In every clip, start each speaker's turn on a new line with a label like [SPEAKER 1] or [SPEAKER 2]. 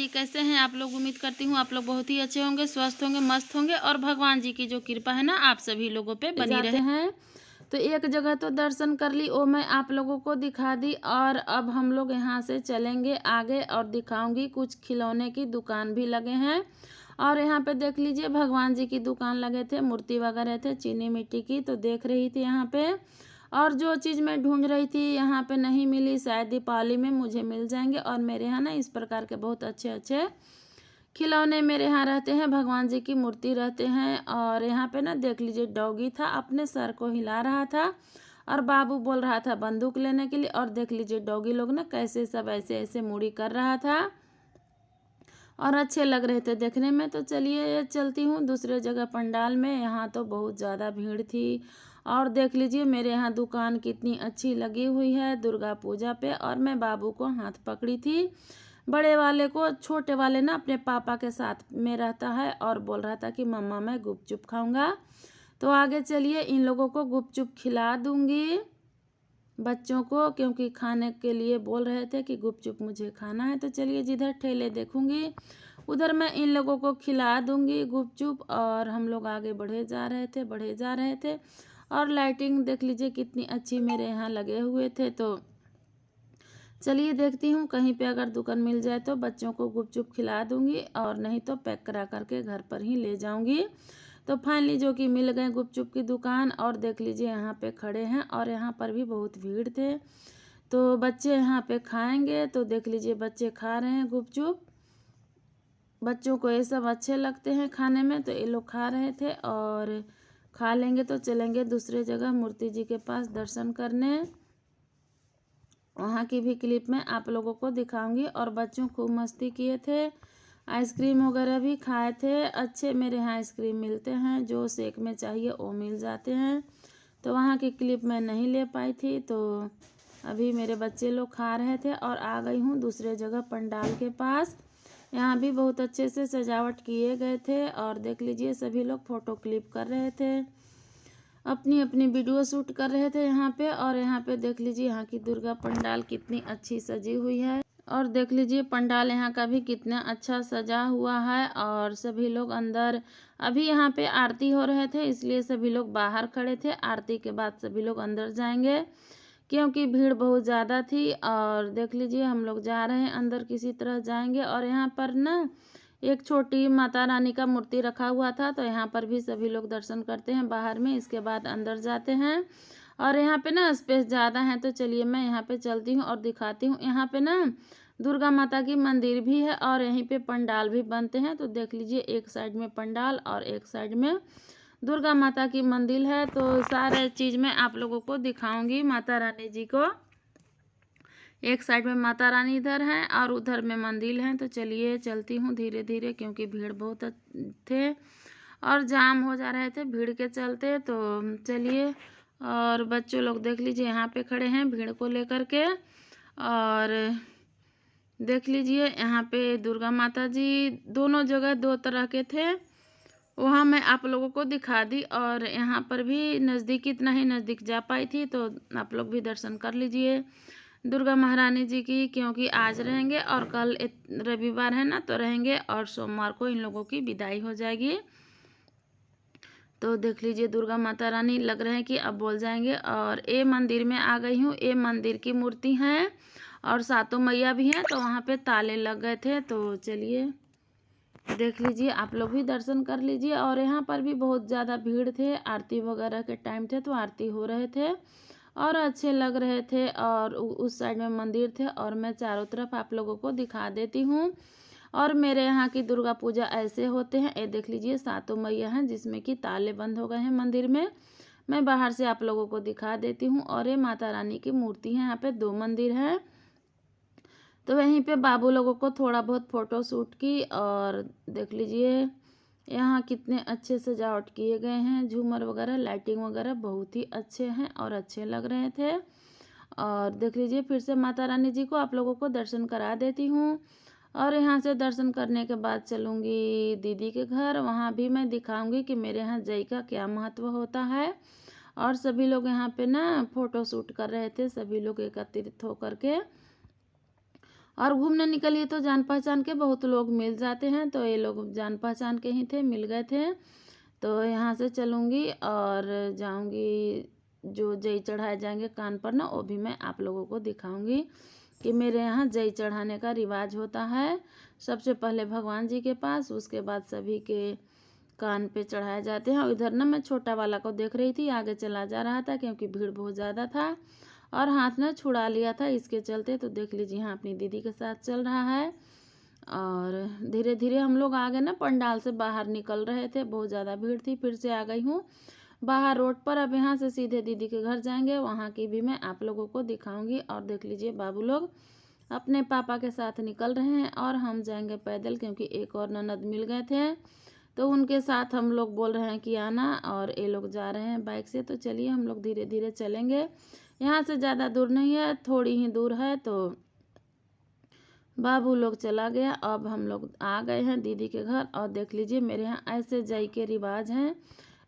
[SPEAKER 1] जी, कैसे हैं आप लोग? उम्मीद करती हूँ आप लोग बहुत ही अच्छे होंगे, स्वस्थ होंगे, मस्त होंगे और भगवान जी की जो कृपा है ना आप सभी लोगों पे बनी रहे। हैं तो एक जगह तो दर्शन कर ली, वो मैं आप लोगों को दिखा दी। और अब हम लोग यहाँ से चलेंगे आगे और दिखाऊंगी कुछ खिलौने की दुकान भी लगे हैं। और यहाँ पे देख लीजिए भगवान जी की दुकान लगे थे, मूर्ति वगैरह थे चीनी मिट्टी की, तो देख रही थी यहाँ पे। और जो चीज़ मैं ढूंढ रही थी यहाँ पे नहीं मिली, शायद दीपावली में मुझे मिल जाएंगे। और मेरे यहाँ ना इस प्रकार के बहुत अच्छे अच्छे खिलौने मेरे यहाँ रहते हैं, भगवान जी की मूर्ति रहते हैं। और यहाँ पे ना देख लीजिए डॉगी था, अपने सर को हिला रहा था और बाबू बोल रहा था बंदूक लेने के लिए। और देख लीजिए डॉगी लोग ना कैसे सब ऐसे ऐसे मुड़ी कर रहा था और अच्छे लग रहे थे देखने में। तो चलिए चलती हूँ दूसरे जगह पंडाल में। यहाँ तो बहुत ज़्यादा भीड़ थी। और देख लीजिए मेरे यहाँ दुकान कितनी अच्छी लगी हुई है दुर्गा पूजा पे। और मैं बाबू को हाथ पकड़ी थी, बड़े वाले को। छोटे वाले ना अपने पापा के साथ में रहता है और बोल रहा था कि मम्मा मैं गुपचुप खाऊंगा। तो आगे चलिए इन लोगों को गुपचुप खिला दूंगी बच्चों को, क्योंकि खाने के लिए बोल रहे थे कि गुपचुप मुझे खाना है। तो चलिए जिधर ठेले देखूंगी उधर मैं इन लोगों को खिला दूंगी गुपचुप। और हम लोग आगे बढ़े जा रहे थे। और लाइटिंग देख लीजिए कितनी अच्छी मेरे यहाँ लगे हुए थे। तो चलिए देखती हूँ कहीं पे अगर दुकान मिल जाए तो बच्चों को गुपचुप खिला दूंगी, और नहीं तो पैक करा करके घर पर ही ले जाऊंगी। तो फाइनली जो कि मिल गए गुपचुप की दुकान। और देख लीजिए यहाँ पे खड़े हैं और यहाँ पर भी बहुत भीड़ थे। तो बच्चे यहाँ पे खाएंगे, तो देख लीजिए बच्चे खा रहे हैं गुपचुप। बच्चों को ये सब अच्छे लगते हैं खाने में, तो ये लोग खा रहे थे। और खा लेंगे तो चलेंगे दूसरे जगह मूर्ति जी के पास दर्शन करने। वहाँ की भी क्लिप में आप लोगों को दिखाऊंगी। और बच्चों खूब मस्ती किए थे, आइसक्रीम वगैरह भी खाए थे। अच्छे मेरे यहाँ आइसक्रीम मिलते हैं, जो शेक में चाहिए वो मिल जाते हैं। तो वहाँ की क्लिप मैं नहीं ले पाई थी। तो अभी मेरे बच्चे लोग खा रहे थे और आ गई हूँ दूसरे जगह पंडाल के पास। यहाँ भी बहुत अच्छे से सजावट किए गए थे। और देख लीजिए सभी लोग फ़ोटो क्लिप कर रहे थे, अपनी अपनी वीडियो शूट कर रहे थे यहाँ पे। और यहाँ पे देख लीजिए यहाँ की दुर्गा पंडाल कितनी अच्छी सजी हुई है। और देख लीजिए पंडाल यहाँ का भी कितना अच्छा सजा हुआ है। और सभी लोग अंदर, अभी यहाँ पे आरती हो रहे थे इसलिए सभी लोग बाहर खड़े थे। आरती के बाद सभी लोग अंदर जाएंगे क्योंकि भीड़ बहुत ज़्यादा थी। और देख लीजिए हम लोग जा रहे हैं अंदर, किसी तरह जाएंगे। और यहाँ पर ना एक छोटी माता रानी का मूर्ति रखा हुआ था, तो यहाँ पर भी सभी लोग दर्शन करते हैं बाहर में, इसके बाद अंदर जाते हैं। और यहाँ पे ना स्पेस ज़्यादा है, तो चलिए मैं यहाँ पे चलती हूँ और दिखाती हूँ। यहाँ पे ना दुर्गा माता की मंदिर भी है और यहीं पे पंडाल भी बनते हैं। तो देख लीजिए एक साइड में पंडाल और एक साइड में दुर्गा माता की मंदिर है। तो सारे चीज़ मैं आप लोगों को दिखाऊंगी माता रानी जी को। एक साइड में माता रानी इधर हैं और उधर में मंदिर है। तो चलिए चलती हूँ धीरे धीरे, क्योंकि भीड़ बहुत थे और जाम हो जा रहे थे भीड़ के चलते। तो चलिए, और बच्चों लोग देख लीजिए यहाँ पे खड़े हैं भीड़ को लेकर के। और देख लीजिए यहाँ पे दुर्गा माता जी दोनों जगह दो तरह के थे, वहाँ मैं आप लोगों को दिखा दी। और यहाँ पर भी नज़दीक, इतना ही नज़दीक जा पाई थी, तो आप लोग भी दर्शन कर लीजिए दुर्गा महारानी जी की, क्योंकि आज रहेंगे और कल रविवार है ना तो रहेंगे, और सोमवार को इन लोगों की विदाई हो जाएगी। तो देख लीजिए दुर्गा माता रानी लग रहे हैं कि अब बोल जाएंगे। और ये मंदिर में आ गई हूँ, ये मंदिर की मूर्ति है और सातों मैया भी हैं, तो वहाँ पे ताले लग गए थे। तो चलिए देख लीजिए आप लोग भी दर्शन कर लीजिए। और यहाँ पर भी बहुत ज़्यादा भीड़ थे, आरती वगैरह के टाइम थे तो आरती हो रहे थे और अच्छे लग रहे थे। और उस साइड में मंदिर थे और मैं चारों तरफ आप लोगों को दिखा देती हूँ। और मेरे यहाँ की दुर्गा पूजा ऐसे होते हैं, ये देख लीजिए सातों मैया हैं जिसमें कि ताले बंद हो गए हैं मंदिर में। मैं बाहर से आप लोगों को दिखा देती हूँ। और ये माता रानी की मूर्ति है, यहाँ पे दो मंदिर है। तो वहीं पे बाबू लोगों को थोड़ा बहुत फ़ोटो शूट की। और देख लीजिए यहाँ कितने अच्छे सजावट किए गए हैं, झूमर वगैरह लाइटिंग वगैरह बहुत ही अच्छे हैं और अच्छे लग रहे थे। और देख लीजिए फिर से माता रानी जी को आप लोगों को दर्शन करा देती हूँ। और यहाँ से दर्शन करने के बाद चलूँगी दीदी के घर, वहाँ भी मैं दिखाऊँगी कि मेरे यहाँ जय का क्या महत्व होता है। और सभी लोग यहाँ पे ना फ़ोटो शूट कर रहे थे, सभी लोग एकत्रित होकर के। और घूमने निकलिए तो जान पहचान के बहुत लोग मिल जाते हैं, तो ये लोग जान पहचान के ही थे, मिल गए थे। तो यहाँ से चलूँगी और जाऊँगी, जो जई चढ़ाए जाएंगे कान पर ना, वो भी मैं आप लोगों को दिखाऊंगी कि मेरे यहाँ जई चढ़ाने का रिवाज होता है। सबसे पहले भगवान जी के पास, उसके बाद सभी के कान पे चढ़ाए जाते हैं। और इधर ना मैं छोटा वाला को देख रही थी, आगे चला जा रहा था क्योंकि भीड़ बहुत ज़्यादा था और हाथ में छुड़ा लिया था इसके चलते। तो देख लीजिए यहाँ अपनी दीदी के साथ चल रहा है। और धीरे धीरे हम लोग आगे ना पंडाल से बाहर निकल रहे थे, बहुत ज़्यादा भीड़ थी। फिर से आ गई हूँ बाहर रोड पर। अब यहाँ से सीधे दीदी के घर जाएंगे, वहाँ की भी मैं आप लोगों को दिखाऊंगी। और देख लीजिए बाबू लोग अपने पापा के साथ निकल रहे हैं और हम जाएंगे पैदल, क्योंकि एक और ननद मिल गए थे तो उनके साथ हम लोग बोल रहे हैं कि आना, और ये लोग जा रहे हैं बाइक से। तो चलिए हम लोग धीरे धीरे चलेंगे, यहाँ से ज़्यादा दूर नहीं है, थोड़ी ही दूर है। तो बाबू लोग चला गया, अब हम लोग आ गए हैं दीदी के घर। और देख लीजिए मेरे यहाँ ऐसे जई के रिवाज हैं,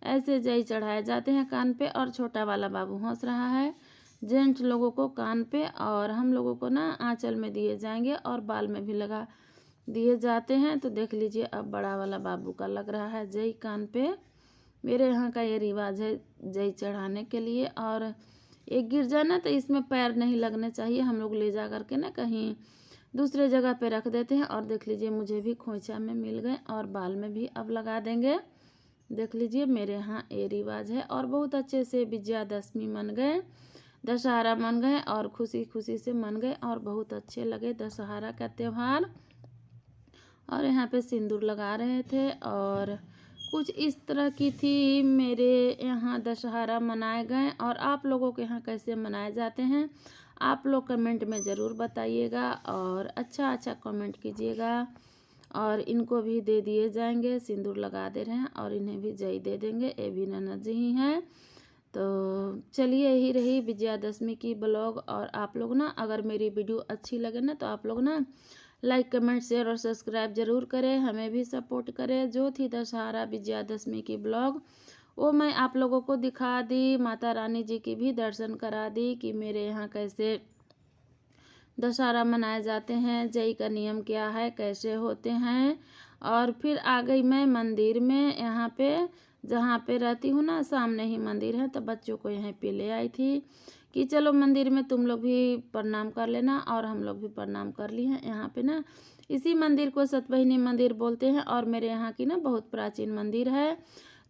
[SPEAKER 1] ऐसे जई चढ़ाए जाते हैं कान पे। और छोटा वाला बाबू हंस रहा है, जेंट्स लोगों को कान पे और हम लोगों को ना आंचल में दिए जाएंगे और बाल में भी लगा दिए जाते हैं। तो देख लीजिए अब बड़ा वाला बाबू का लग रहा है जई कान पे। मेरे यहाँ का ये रिवाज है जई चढ़ाने के लिए। और एक गिर जाए ना तो इसमें पैर नहीं लगने चाहिए, हम लोग ले जा करके ना कहीं दूसरे जगह पे रख देते हैं। और देख लीजिए मुझे भी खोंचा में मिल गए और बाल में भी अब लगा देंगे। देख लीजिए मेरे यहाँ ये रिवाज है। और बहुत अच्छे से विजयादशमी मन गए, दशहरा मन गए और खुशी खुशी से मन गए और बहुत अच्छे लगे दशहरा का त्यौहार। और यहाँ पे सिंदूर लगा रहे थे और कुछ इस तरह की थी मेरे यहाँ दशहरा मनाए गए। और आप लोगों के यहाँ कैसे मनाए जाते हैं आप लोग कमेंट में ज़रूर बताइएगा और अच्छा अच्छा कमेंट कीजिएगा। और इनको भी दे दिए जाएंगे, सिंदूर लगा दे रहे हैं और इन्हें भी जई दे देंगे, ये भी ननद जी ही हैं। तो चलिए यही रही विजयादशमी की ब्लॉग। और आप लोग ना अगर मेरी वीडियो अच्छी लगे ना तो आप लोग ना लाइक कमेंट शेयर और सब्सक्राइब ज़रूर करें, हमें भी सपोर्ट करें। जो थी दशहरा विजयादशमी की ब्लॉग वो मैं आप लोगों को दिखा दी, माता रानी जी की भी दर्शन करा दी कि मेरे यहाँ कैसे दशहरा मनाए जाते हैं, जई का नियम क्या है, कैसे होते हैं। और फिर आ गई मैं मंदिर में, यहाँ पे जहाँ पे रहती हूँ ना सामने ही मंदिर है, तो बच्चों को यहाँ पे ले आई थी कि चलो मंदिर में तुम लोग भी प्रणाम कर लेना। और हम लोग भी प्रणाम कर लिए हैं। यहाँ पे ना इसी मंदिर को सतबहिनी मंदिर बोलते हैं और मेरे यहाँ की ना बहुत प्राचीन मंदिर है।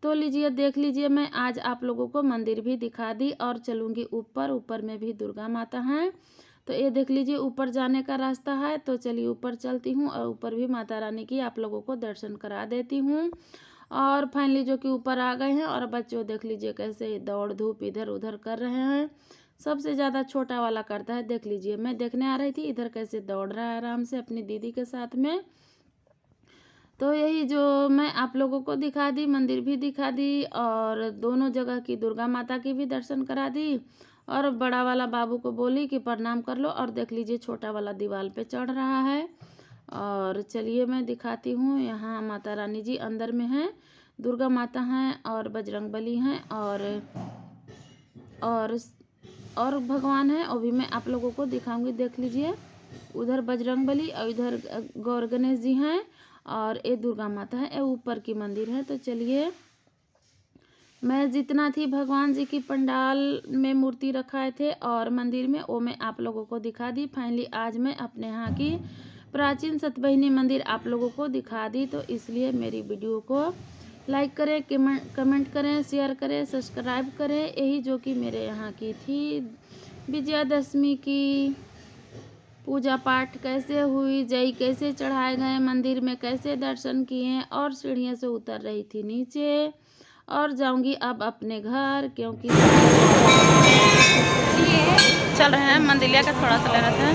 [SPEAKER 1] तो लीजिए देख लीजिए, मैं आज आप लोगों को मंदिर भी दिखा दी और चलूँगी ऊपर। ऊपर में भी दुर्गा माता हैं, तो ये देख लीजिए ऊपर जाने का रास्ता है। तो चलिए ऊपर चलती हूँ और ऊपर भी माता रानी की आप लोगों को दर्शन करा देती हूँ। और फाइनली जो कि ऊपर आ गए हैं और बच्चों देख लीजिए कैसे दौड़ धूप इधर उधर कर रहे हैं। सबसे ज़्यादा छोटा वाला करता है, देख लीजिए मैं देखने आ रही थी इधर कैसे दौड़ रहा है आराम से अपनी दीदी के साथ में। तो यही जो मैं आप लोगों को दिखा दी, मंदिर भी दिखा दी और दोनों जगह की दुर्गा माता की भी दर्शन करा दी। और बड़ा वाला बाबू को बोली कि प्रणाम कर लो। और देख लीजिए छोटा वाला दीवार पे चढ़ रहा है। और चलिए मैं दिखाती हूँ, यहाँ माता रानी जी अंदर में हैं, दुर्गा माता हैं और बजरंगबली हैं और भगवान हैं, वो भी मैं आप लोगों को दिखाऊंगी। देख लीजिए उधर बजरंगबली और इधर गौर गणेश जी हैं और ये दुर्गा माता है, ये ऊपर की मंदिर है। तो चलिए मैं जितना थी भगवान जी की पंडाल में मूर्ति रखाए थे और मंदिर में, वो मैं आप लोगों को दिखा दी। फाइनली आज मैं अपने यहाँ की प्राचीन सतबहिनी मंदिर आप लोगों को दिखा दी। तो इसलिए मेरी वीडियो को लाइक करें, कमेंट करें, शेयर करें, सब्सक्राइब करें। यही जो कि मेरे यहाँ की थी विजयादशमी की पूजा पाठ कैसे हुई, जई कैसे चढ़ाए गए, मंदिर में कैसे दर्शन किए और सीढ़ियों से उतर रही थी नीचे। और जाऊंगी अब अपने घर, क्योंकि चल रहे हैं मंदिलिया का थोड़ा सा ले रहे थे।